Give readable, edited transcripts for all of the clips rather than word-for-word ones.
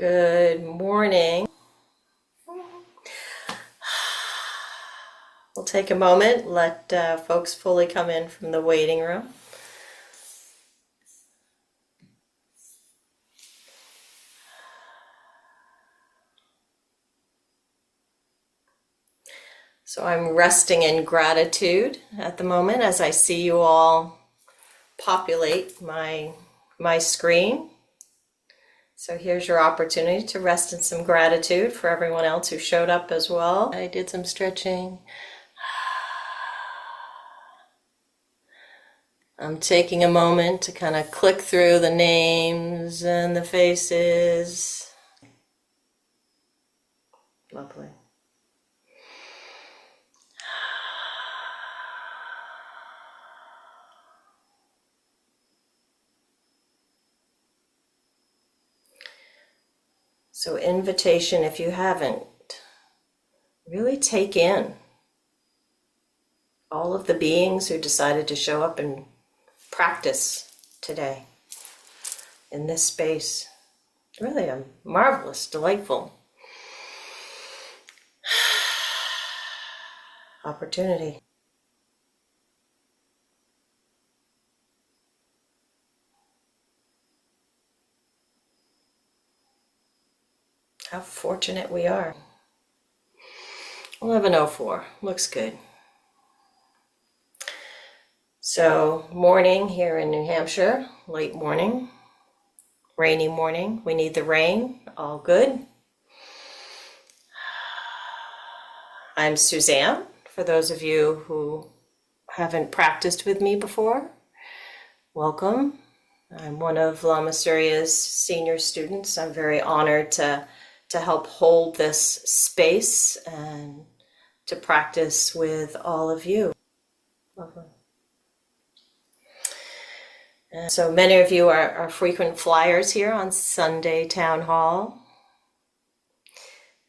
Good morning. We'll take a moment, let folks fully come in from the waiting room. So I'm resting in gratitude at the moment as I see you all populate my screen. So here's your opportunity to rest in some gratitude for everyone else who showed up as well. I did some stretching. I'm taking a moment to kind of click through the names and the faces. Lovely. So invitation, if you haven't, really take in all of the beings who decided to show up and practice today in this space. Really a marvelous, delightful opportunity. How fortunate we are. 11:04, looks good. So morning here in New Hampshire, late morning, rainy morning. We need the rain, all good. I'm Suzanne, for those of you who haven't practiced with me before, welcome. I'm one of Lama Surya's senior students. I'm very honored to help hold this space and to practice with all of you. Lovely. And so many of you are frequent flyers here on Sunday Town Hall.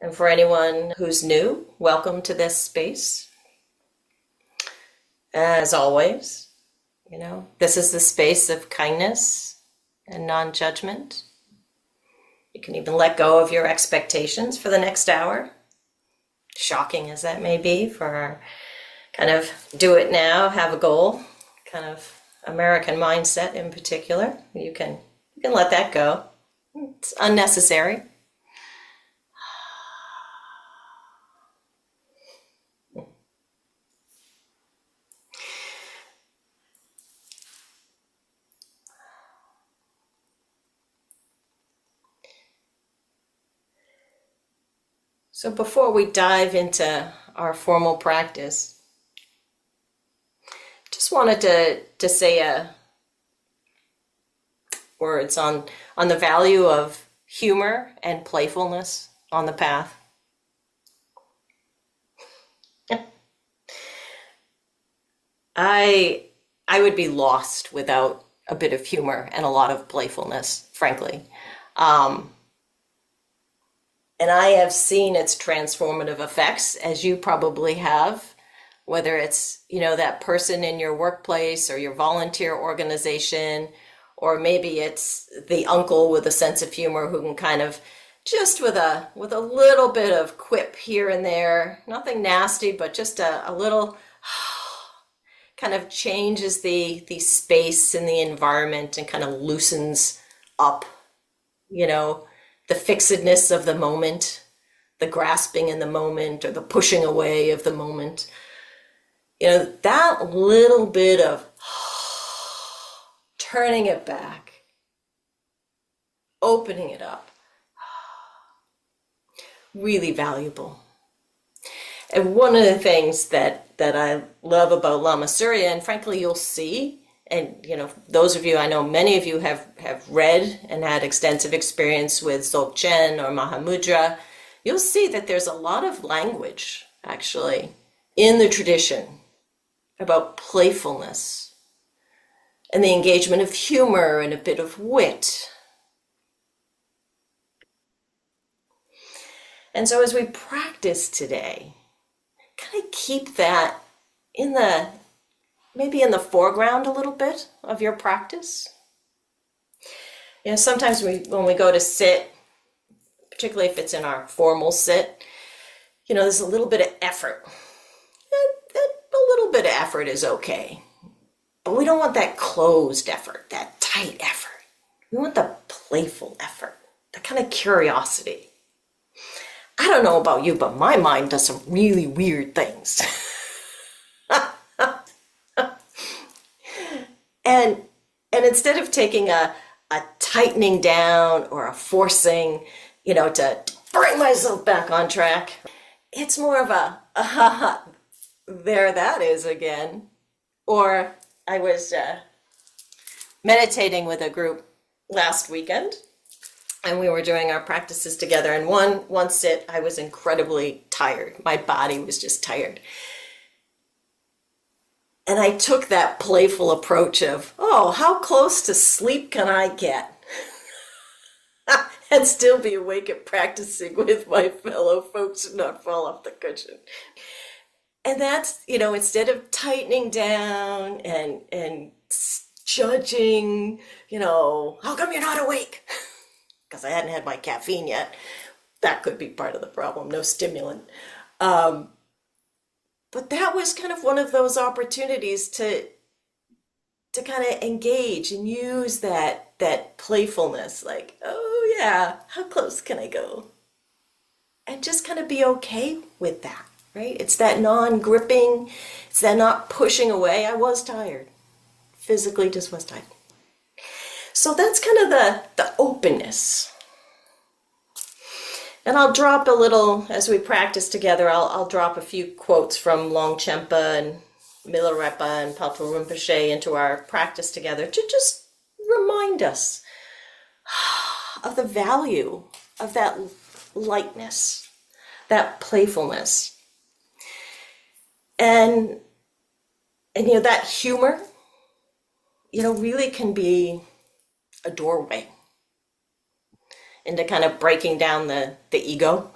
And for anyone who's new, welcome to this space. As always, this is the space of kindness and non-judgment. You can even let go of your expectations for the next hour, shocking as that may be for our kind of do it now, have a goal, kind of American mindset in particular. You can let that go. It's unnecessary. So before we dive into our formal practice, just wanted to say words on the value of humor and playfulness on the path. I would be lost without a bit of humor and a lot of playfulness, frankly. And I have seen its transformative effects, as you probably have, whether it's, that person in your workplace or your volunteer organization, or maybe it's the uncle with a sense of humor who can kind of just with a little bit of quip here and there, nothing nasty, but just a little kind of changes the space and the environment and kind of loosens up, the fixedness of the moment, the grasping in the moment or the pushing away of the moment. That little bit of turning it back, opening it up, really valuable. And one of the things that I love about Lama Surya, and frankly you'll see, and those of you, I know many of you have read and had extensive experience with Dzogchen or Mahamudra, you'll see that there's a lot of language actually in the tradition about playfulness and the engagement of humor and a bit of wit. And so as we practice today, kind of keep that maybe in the foreground a little bit of your practice. Sometimes when we go to sit particularly if it's in our formal sit, there's a little bit of effort. A little bit of effort is okay, but we don't want that closed effort, that tight effort. We want the playful effort, the kind of curiosity. I don't know about you, but my mind does some really weird things. And instead of taking a tightening down or a forcing, to bring myself back on track, it's more of a there that is again. Or I was meditating with a group last weekend, and we were doing our practices together. And one sit, I was incredibly tired. My body was just tired. And I took that playful approach of, oh, how close to sleep can I get? And still be awake and practicing with my fellow folks and not fall off the cushion. And that's, instead of tightening down and judging, how come you're not awake? Because I hadn't had my caffeine yet. That could be part of the problem, no stimulant. But that was kind of one of those opportunities to kind of engage and use that playfulness, like, oh yeah, how close can I go? And just kind of be okay with that, right? It's that non-gripping, it's that not pushing away. I was tired, physically just was tired. So that's kind of the openness. And I'll drop a little, as we practice together, I'll drop a few quotes from Longchenpa and Milarepa and Palpa Rinpoche into our practice together to just remind us of the value of that lightness, that playfulness. And that humor, really can be a doorway into kind of breaking down the ego.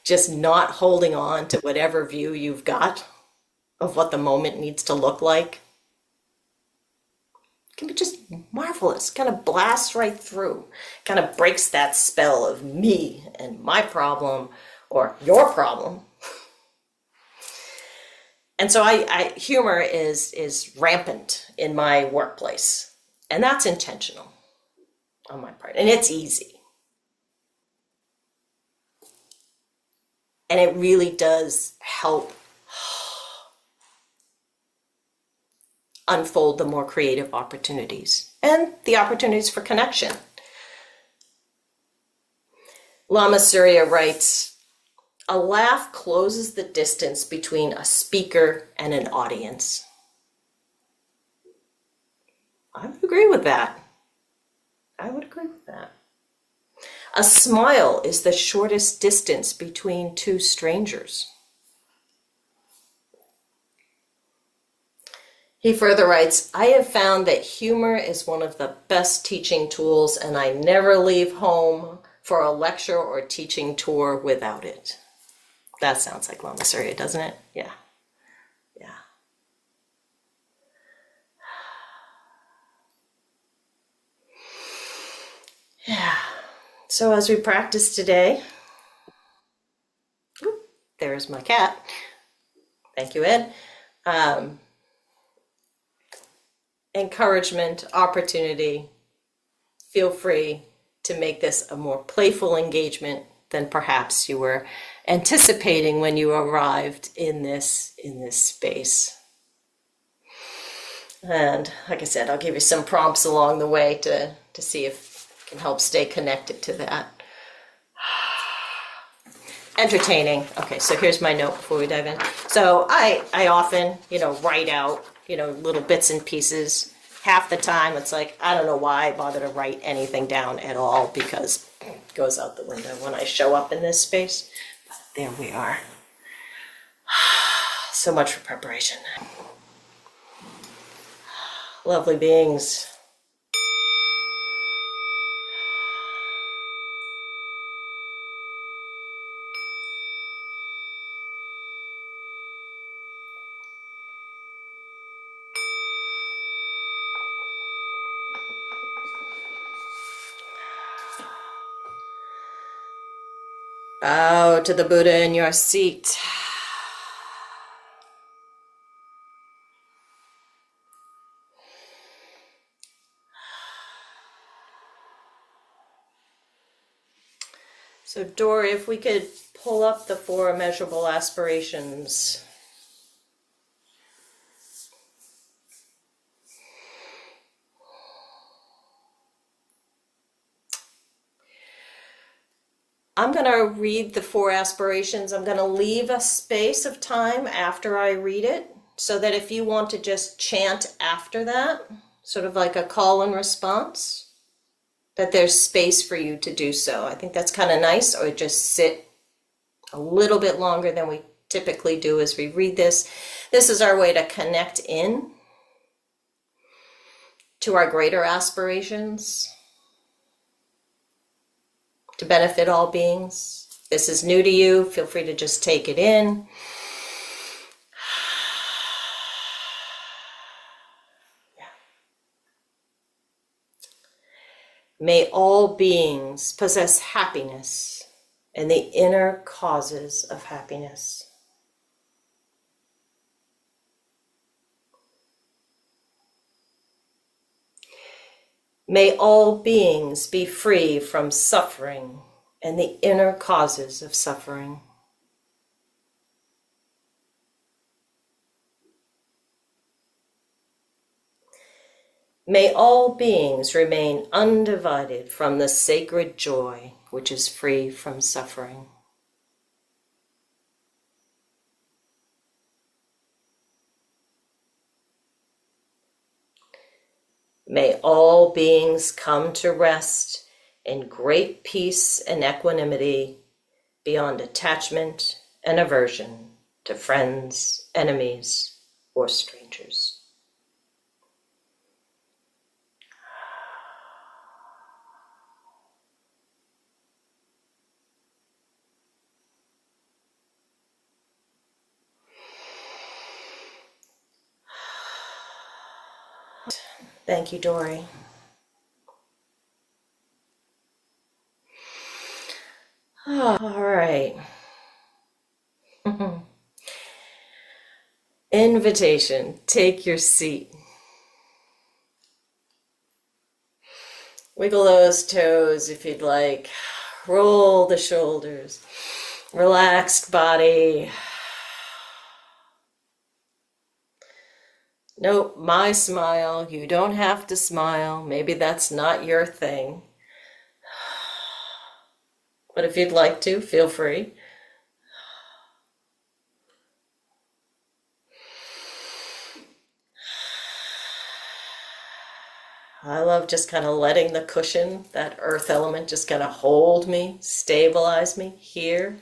Just not holding on to whatever view you've got of what the moment needs to look like. It can be just marvelous, kind of blasts right through, kind of breaks that spell of me and my problem or your problem. And so humor is rampant in my workplace, and that's intentional on my part, and it's easy. And it really does help unfold the more creative opportunities and the opportunities for connection. Lama Surya writes, a laugh closes the distance between a speaker and an audience. I would agree with that. A smile is the shortest distance between two strangers. He further writes, I have found that humor is one of the best teaching tools, and I never leave home for a lecture or teaching tour without it. That sounds like Lama Surya, doesn't it? Yeah. Yeah. So as we practice today, there's my cat. Thank you, Ed. Encouragement, opportunity. Feel free to make this a more playful engagement than perhaps you were anticipating when you arrived in this space. And like I said, I'll give you some prompts along the way to see if it can help stay connected to that. Entertaining. Okay, so here's my note before we dive in. So I often, write out, little bits and pieces. Half the time it's like, I don't know why I bother to write anything down at all, because it goes out the window when I show up in this space. But there we are. So much for preparation. Lovely beings. Bow to the Buddha in your seat. So Dory, if we could pull up the 4 immeasurable aspirations. I'm going to read the 4 aspirations. I'm going to leave a space of time after I read it so that if you want to just chant after that, sort of like a call and response, that there's space for you to do so. I think that's kind of nice, or just sit a little bit longer than we typically do as we read this. This is our way to connect in to our greater aspirations, to benefit all beings. If this is new to you, feel free to just take it in. May all beings possess happiness and the inner causes of happiness. May all beings be free from suffering and the inner causes of suffering. May all beings remain undivided from the sacred joy which is free from suffering. May all beings come to rest in great peace and equanimity beyond attachment and aversion to friends, enemies, or strangers. Thank you, Dory. All right. Invitation. Take your seat. Wiggle those toes if you'd like. Roll the shoulders. Relaxed body. Nope, my smile. You don't have to smile. Maybe that's not your thing. But if you'd like to, feel free. I love just kind of letting the cushion, that earth element, just kind of hold me, stabilize me here.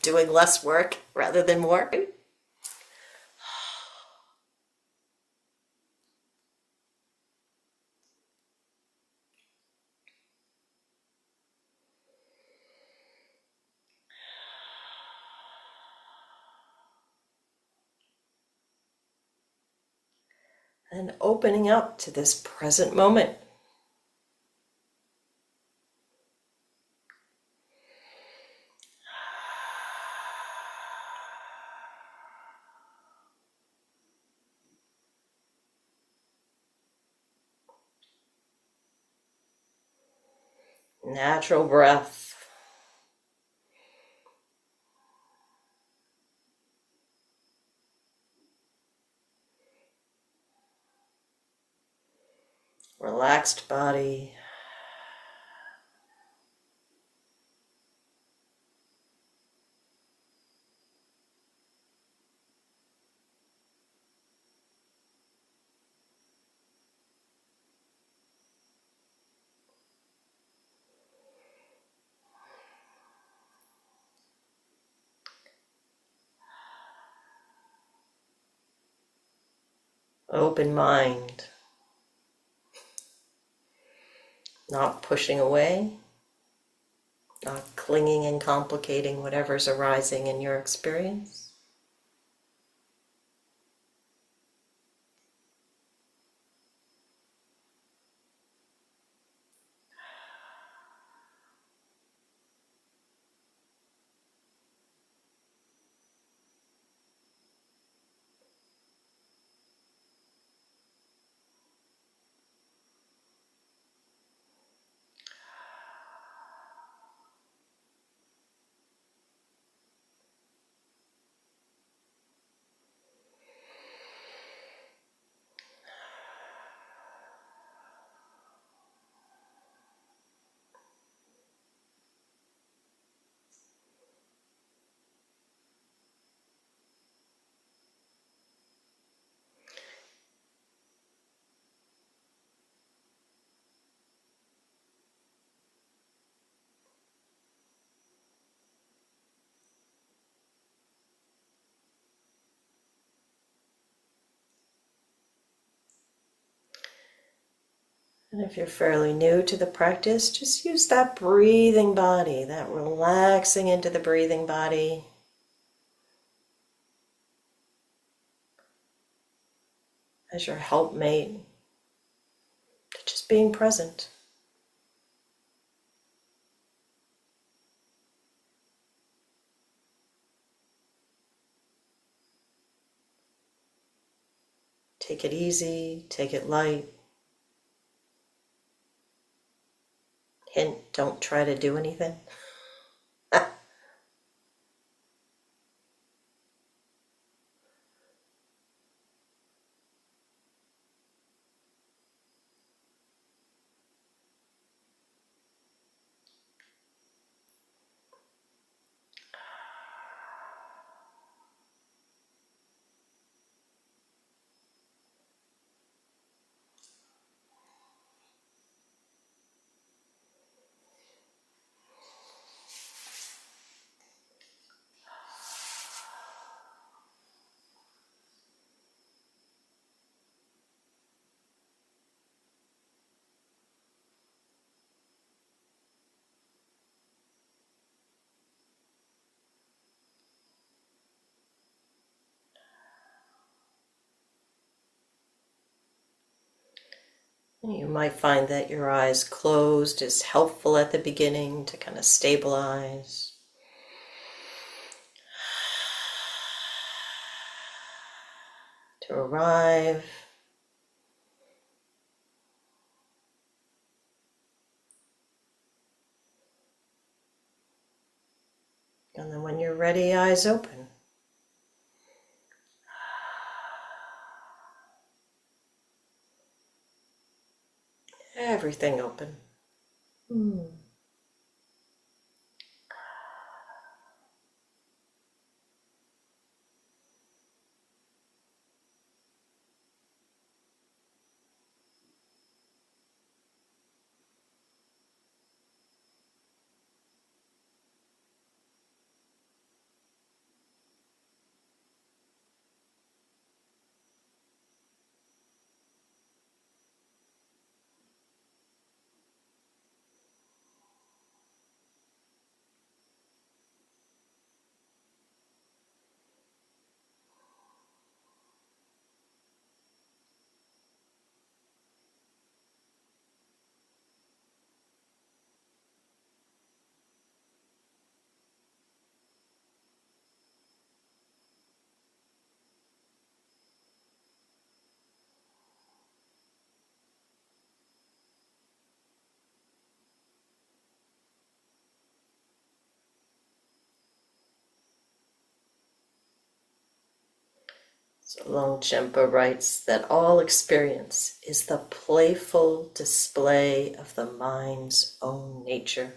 Doing less work rather than more. And opening up to this present moment. Natural breath. Relaxed body. Open mind. Not pushing away. Not clinging and complicating whatever's arising in your experience. And if you're fairly new to the practice, just use that breathing body, that relaxing into the breathing body, as your helpmate, just being present. Take it easy, take it light. Hint, don't try to do anything. You might find that your eyes closed is helpful at the beginning to kind of stabilize. To arrive. And then when you're ready, eyes open. Everything open. So Longchenpa writes that all experience is the playful display of the mind's own nature.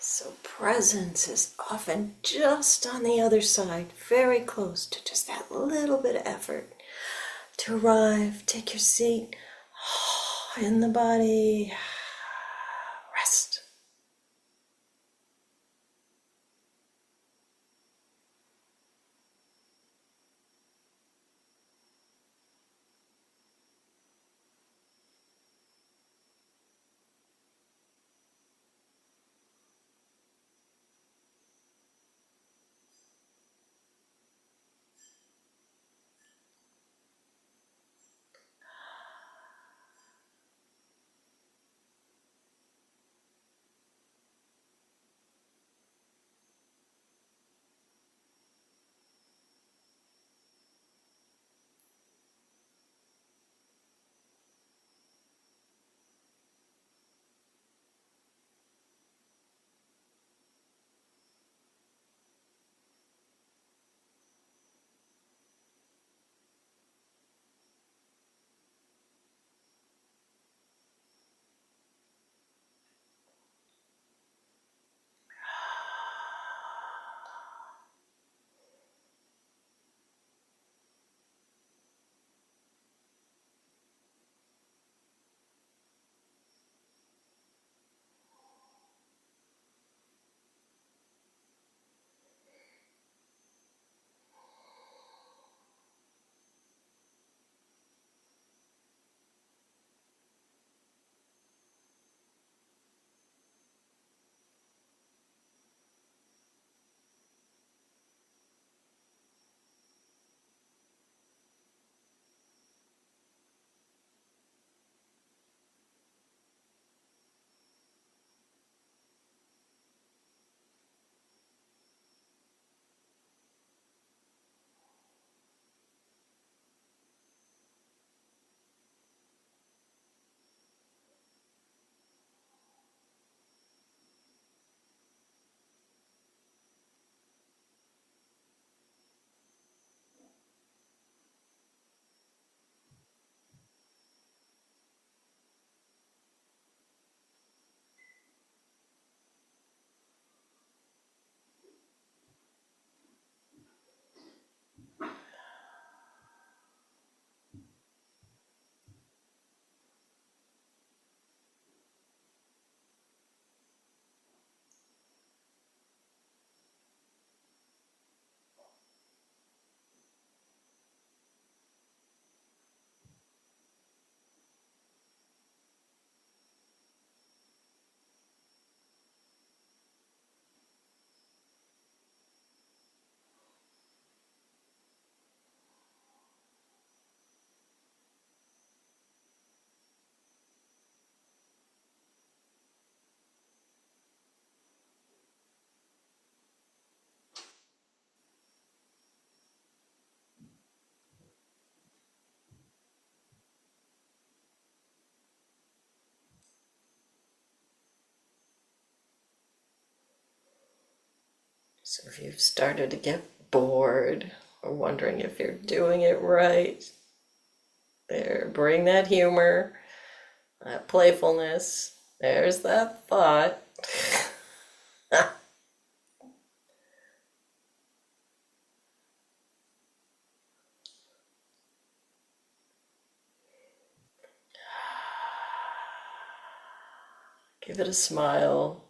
So presence is often just on the other side, very close to just that little bit of effort to arrive. Take your seat in the body. Rest. So if you've started to get bored or wondering if you're doing it right, there, bring that humor, that playfulness. There's that thought. Give it a smile.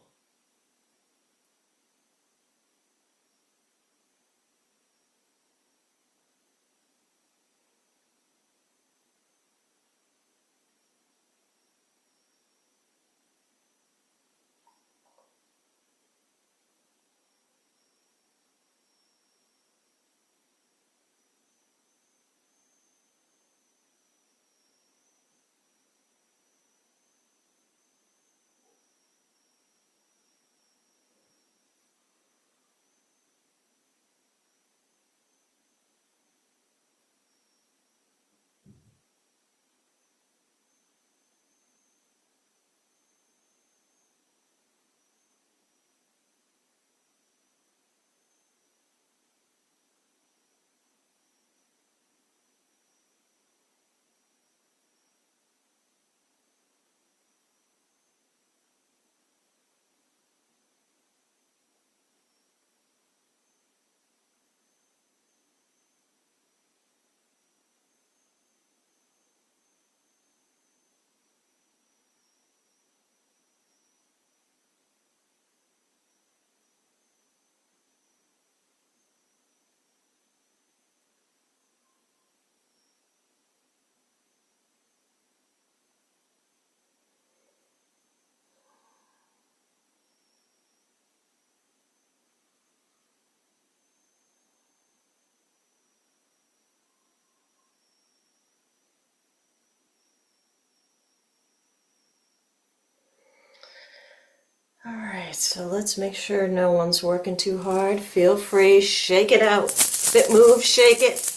All right, so let's make sure no one's working too hard. Feel free, shake it out. Bit move, shake it.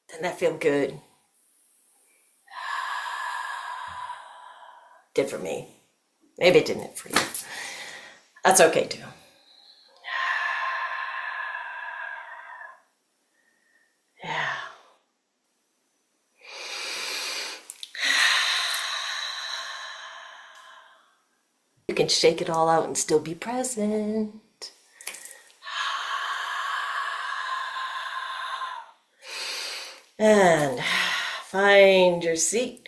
Doesn't that feel good? Did for me. Maybe it didn't for you. That's okay too. Yeah. You can shake it all out and still be present. And find your seat.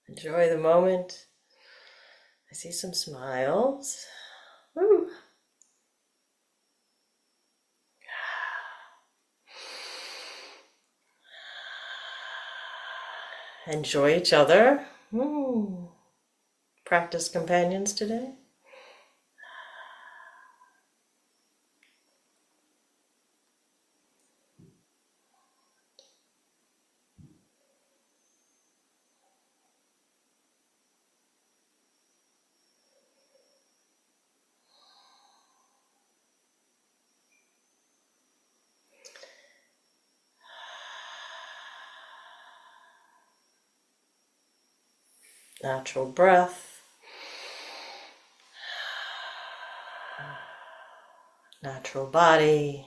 Enjoy the moment. I see some smiles. Woo. Enjoy each other. Practice companions today. Natural breath. Natural body.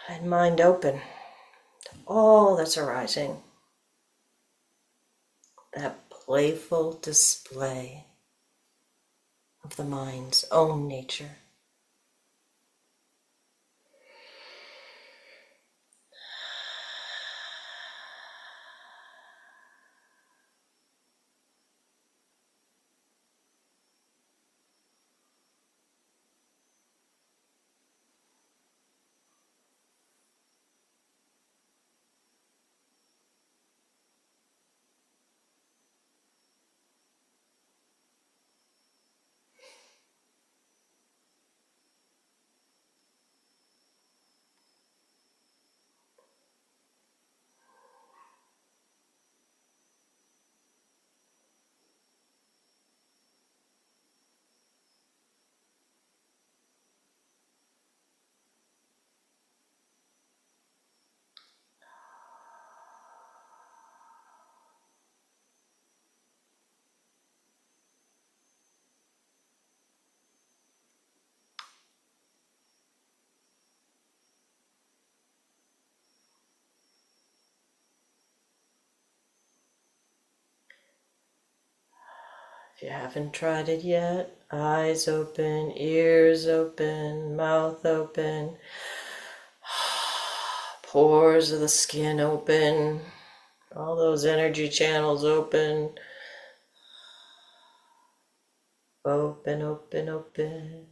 And mind open to all that's arising. That playful display of the mind's own nature. If you haven't tried it yet, eyes open, ears open, mouth open, pores of the skin open, all those energy channels open. Open, open, open.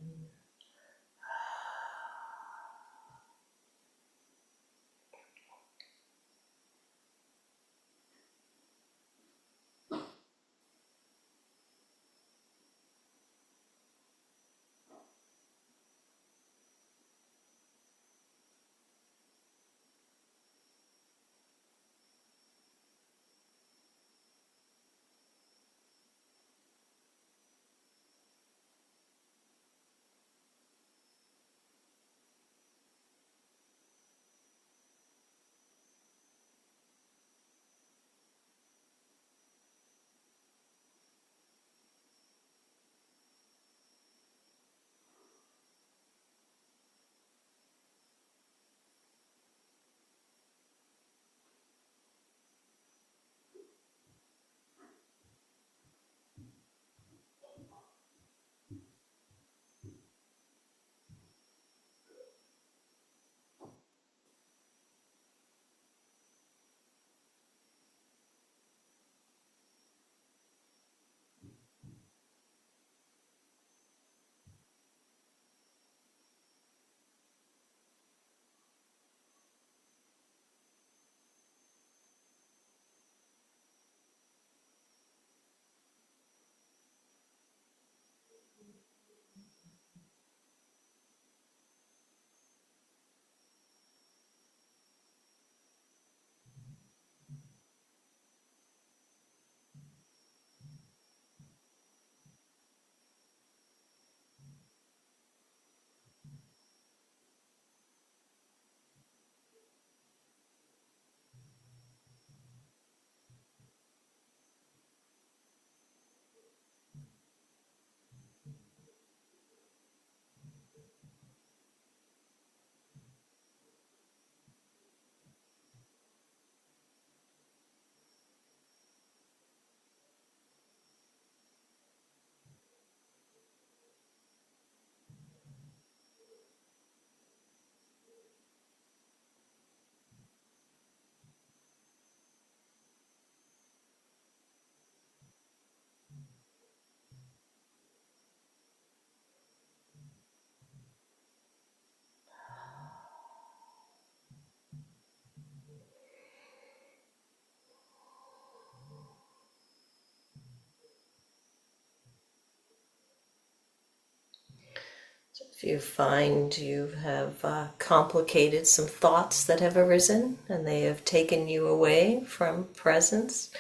If you find you have complicated some thoughts that have arisen and they have taken you away from presence,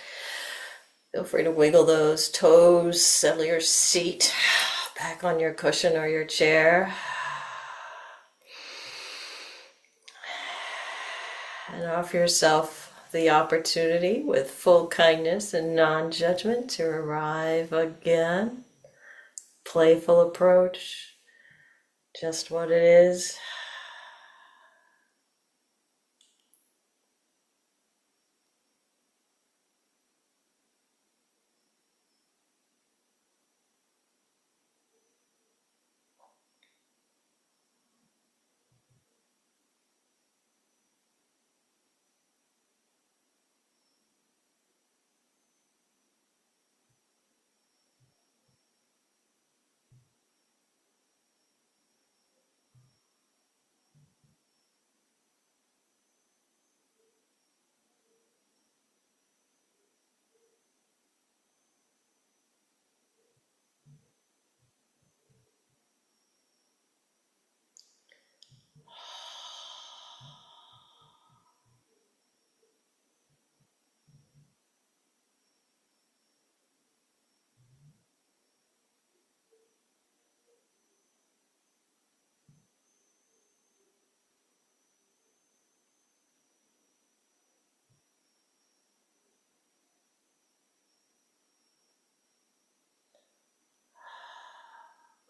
feel free to wiggle those toes, settle your seat back on your cushion or your chair, and offer yourself the opportunity with full kindness and non-judgment to arrive again. Playful approach, just what it is.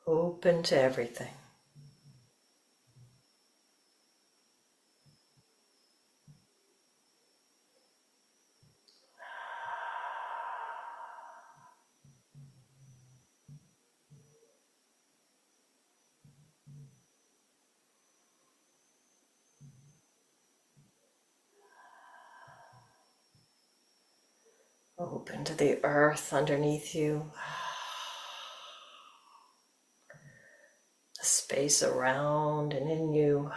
Open to everything. Open to the earth underneath you, the space around and in you.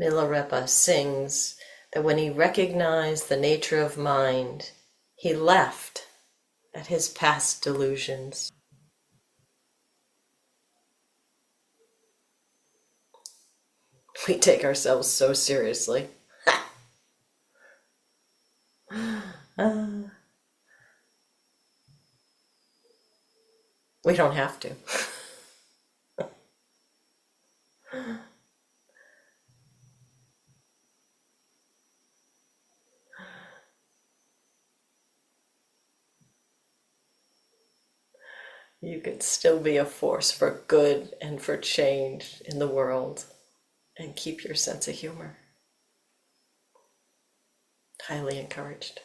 Milarepa sings that when he recognized the nature of mind, he left at his past delusions. We take ourselves so seriously. We don't have to. You could still be a force for good and for change in the world and keep your sense of humor. Highly encouraged.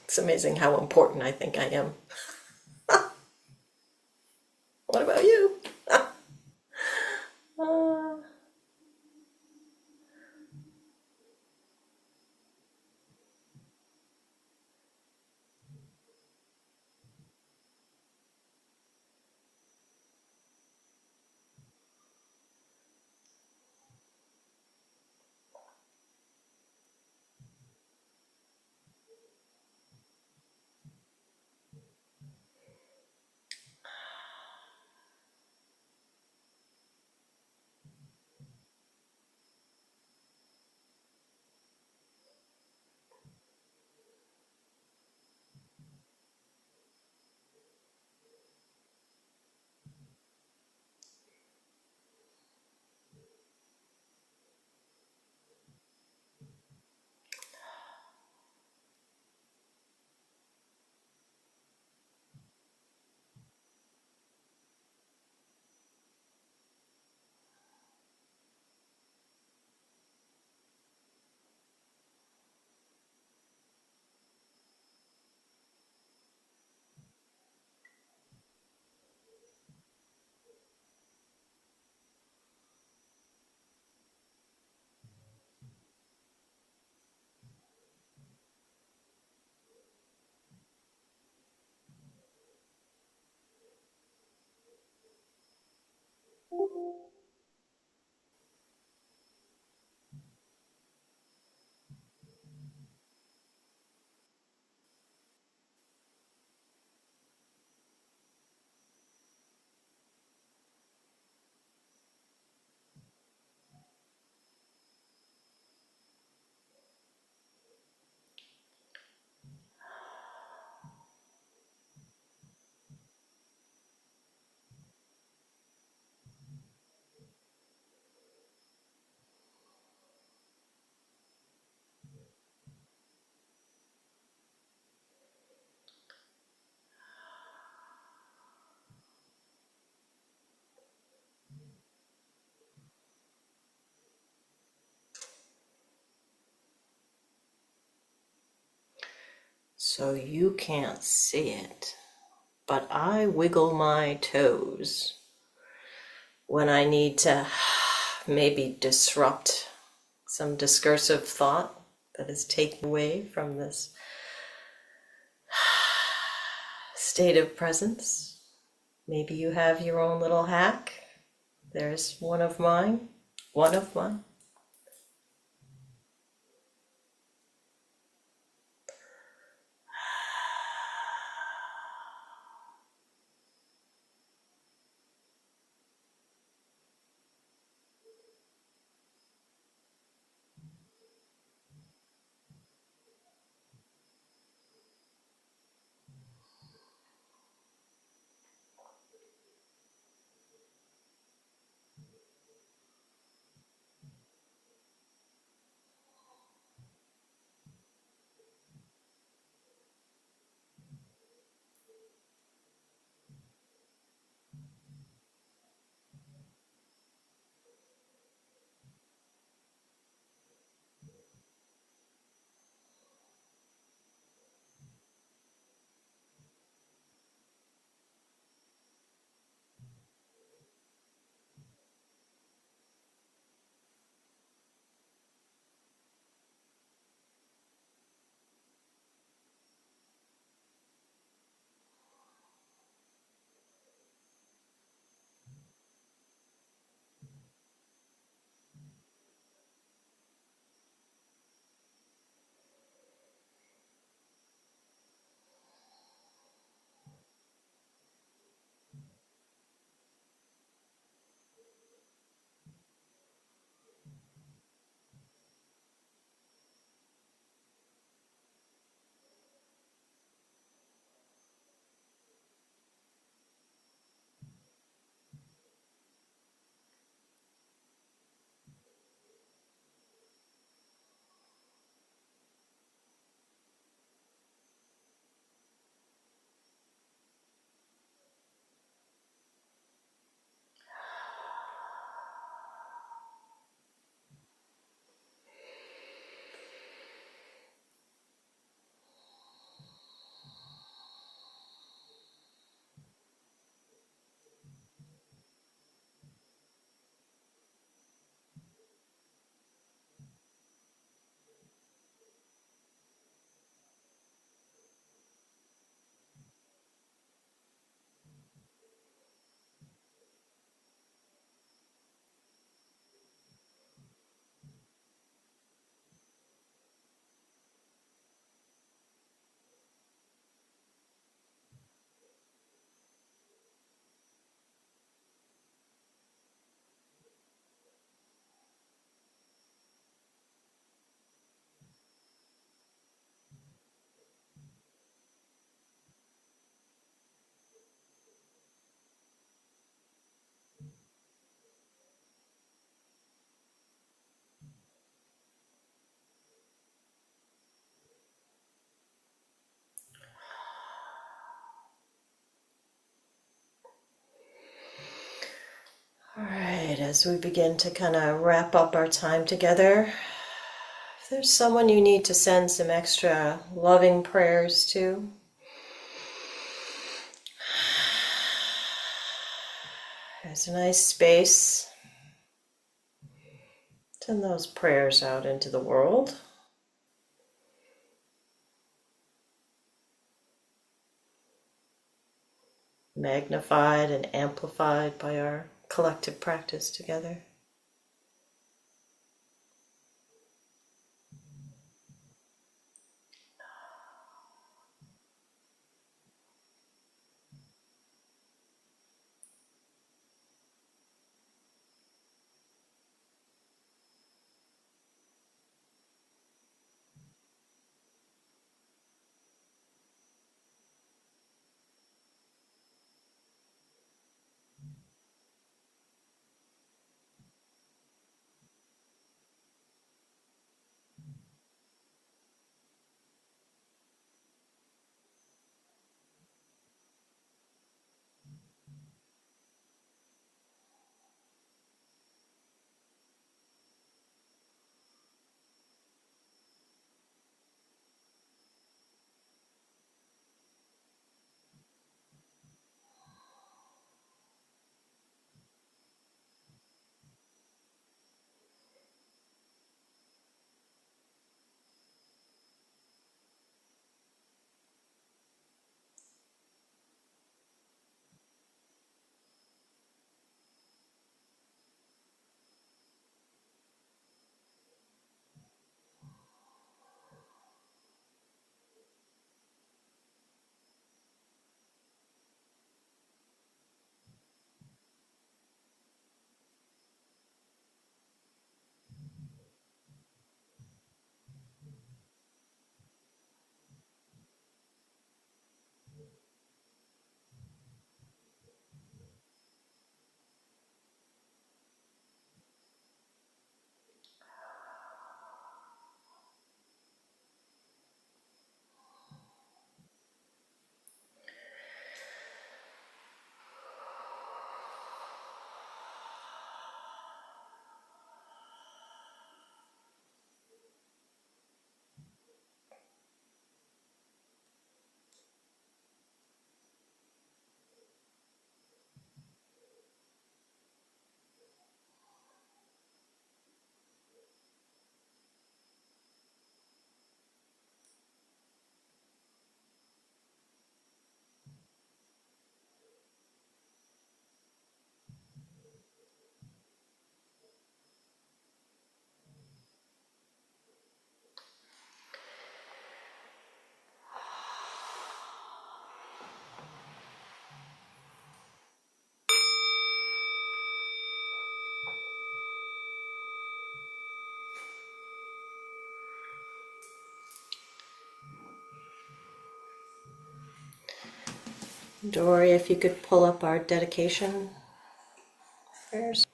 It's amazing how important I think I am. What about you? Uh, so you can't see it, but I wiggle my toes when I need to maybe disrupt some discursive thought that is taken away from this state of presence. Maybe you have your own little hack. There's one of mine. One of mine. as we begin to kind of wrap up our time together, if there's someone you need to send some extra loving prayers to, there's a nice space. Send those prayers out into the world. Magnified and amplified by our collective practice together. Dory, if you could pull up our dedication prayers.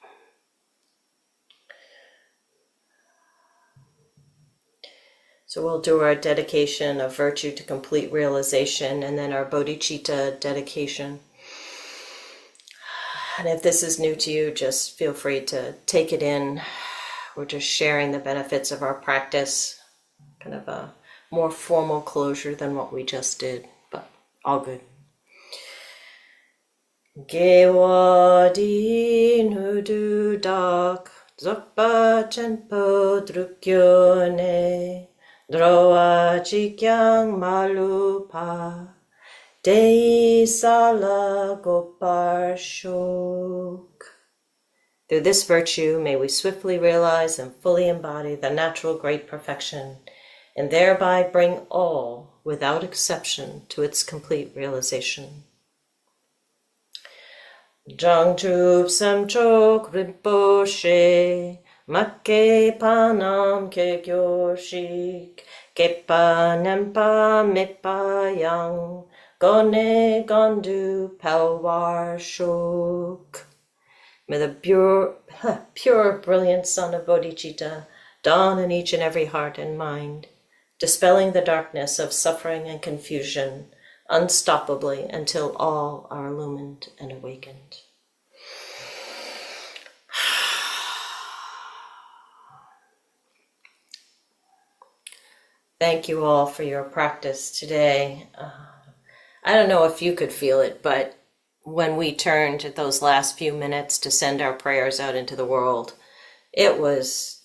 So we'll do our dedication of virtue to complete realization and then our bodhicitta dedication. And if this is new to you, just feel free to take it in. We're just sharing the benefits of our practice, kind of a more formal closure than what we just did, but all good. Gewa di nudu dak, zokpa chenpo drukyone, droa jikyang malupa, dei sala gopar shok. Through this virtue, may we swiftly realize and fully embody the natural great perfection, and thereby bring all, without exception, to its complete realization. Jangchub Samchok Rinpoche, Makke Panam Ke Gyoshik, Kepa Nempa Mipa Yang, Gone Gondu Pelwar Shok. May the pure, brilliant sun of bodhicitta dawn in each and every heart and mind, dispelling the darkness of suffering and confusion unstoppably until all are illumined and awakened. Thank you all for your practice today. I don't know if you could feel it, but when we turned at those last few minutes to send our prayers out into the world, it was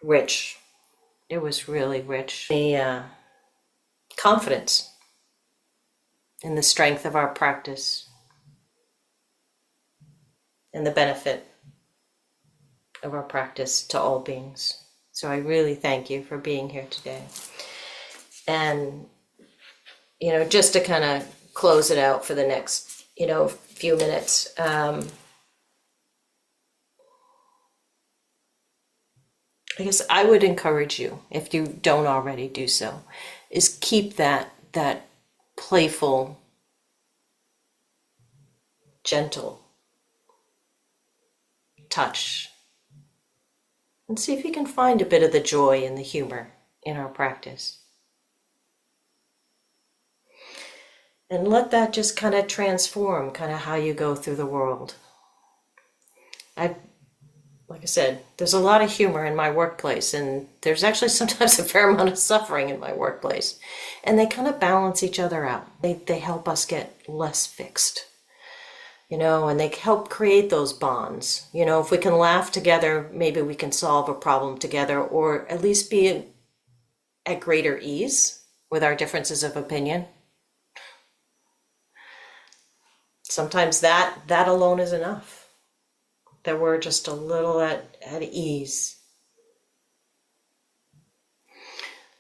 rich. It was really rich. The confidence in the strength of our practice and the benefit of our practice to all beings. So I really thank you for being here today. And, just to kind of close it out for the next, few minutes, I guess I would encourage you, if you don't already do so, is keep that playful, gentle touch, and see if you can find a bit of the joy and the humor in our practice. And let that just kind of transform kind of how you go through the world. Like I said, there's a lot of humor in my workplace, and there's actually sometimes a fair amount of suffering in my workplace. And they kind of balance each other out. They help us get less fixed, and they help create those bonds. If we can laugh together, maybe we can solve a problem together, or at least be at greater ease with our differences of opinion. Sometimes that alone is enough, that we're just a little at ease.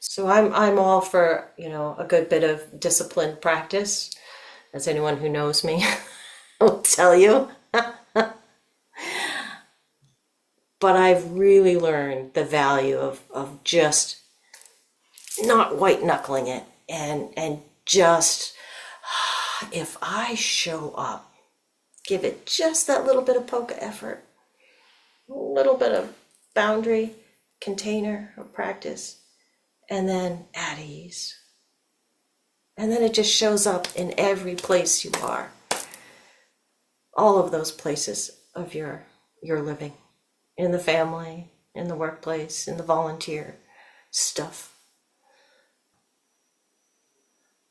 So I'm all for, a good bit of disciplined practice, as anyone who knows me will tell you. But I've really learned the value of just not white knuckling it, and just, if I show up, give it just that little bit of poke of effort, a little bit of boundary, container of practice, and then at ease. And then it just shows up in every place you are. All of those places of your living, in the family, in the workplace, in the volunteer stuff.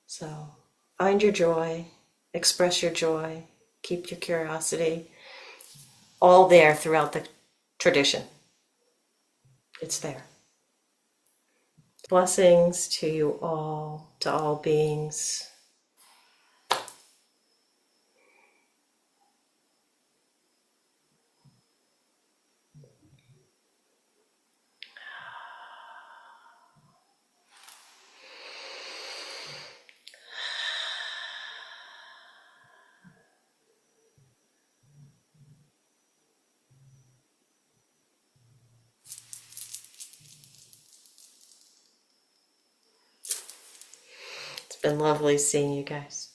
So find your joy, express your joy, keep your curiosity, all there throughout the tradition. It's there. Blessings to you all, to all beings. It's been lovely seeing you guys.